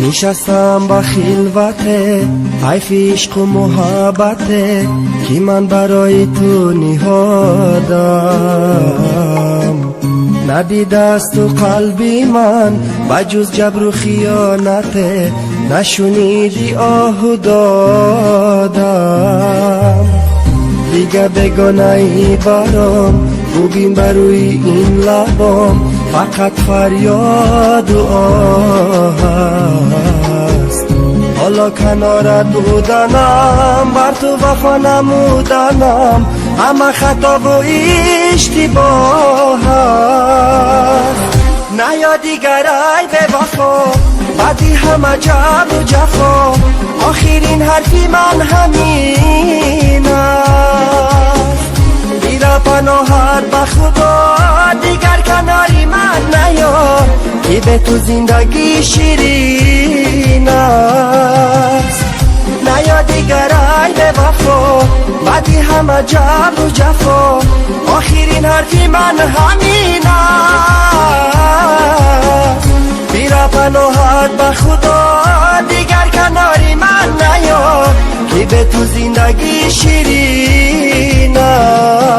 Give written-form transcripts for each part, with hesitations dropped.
نشستم با خلوته حیف عشق و محبته که من برای تو نهادم ندیده است تو قلبی من بجز جبر و خیانته نشنیدی آهو دادم دیگه بگانه‌ای برام ببین بروی این لبام فقط فریاد و آه است حالا کنارت بودنم بر تو وفا نمودنم همه خطا و اشتباه است نیا دیگر ای به وفا بعدی همه جبر و جفا آخرین حرفی من همین است میره پناهت به خدا دیگر کناری من نیا که به تو زندگی شیرین است نیا دیگر ای به وفا بعدی همه جبر و جفا آخرین حرفی من همین است میره پناهت به خدا دیگر کناری من نیا که به تو زندگی شیرین است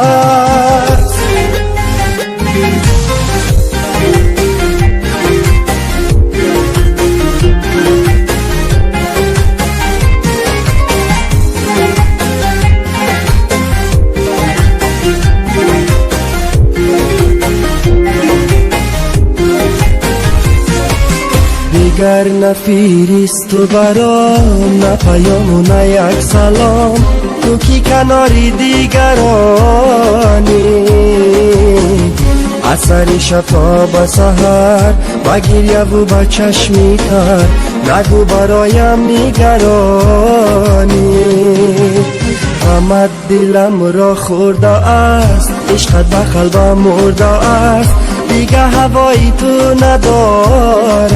دیگر نه فیریست تو برام نه پیام و نه یک سلام تو کی کناری دیگرانی اثری شفا به سحر و گریه و به چشمی تر نگو برایم نگرانی همه دلم را خورده است عشقت به قلبم مرده است دیگه هوای تو ندارم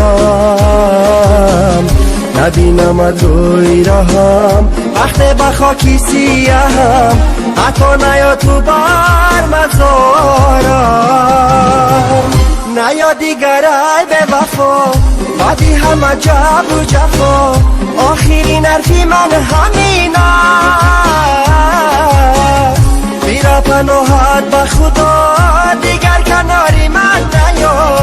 نبینمت روی رهم وقت به خاکی سیهم حتی نیا تو بر مزارم نیا دیگر ای به وفا بعدی همه جبر و جفا آخرین حرفی من همین است میره پناهت به خدا دیگر کناری من نیا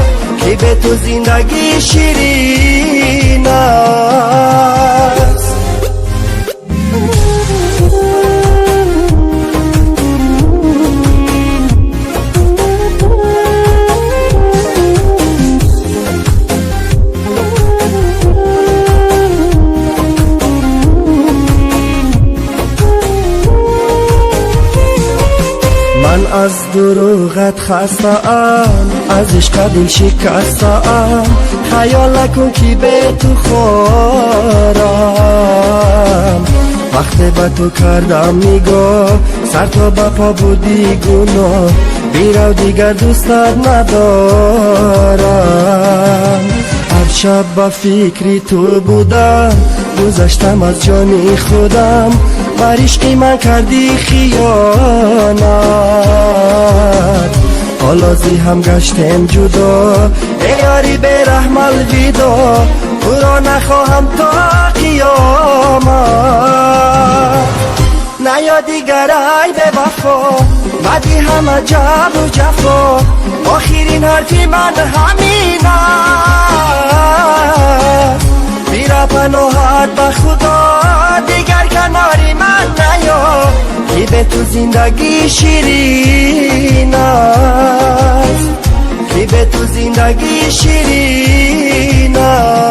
که به تو زندگی شیرین است من از دروغت خسته ام از عشق دل شکسته ام خیال نکن که به تو خورم وقت به تو کردم نگاه سر تا به پا بودی گناه بیرو دیگر دوستت ندارم هر شب با فکری تو بودم گذشتم از جانی خودم بر عشق من کردی خیانت حالا زی هم گشتم جدا ای یاری به رحم الویدا تو را نخواهم تا قیامت نیا دیگر ای به وفا بعدی همه جبر و جفا آخرین حرفی من همین است میره پناهت به خدا دیگر کناری من نیا که به تو زندگی شیرین است که به تو زندگی شیرین است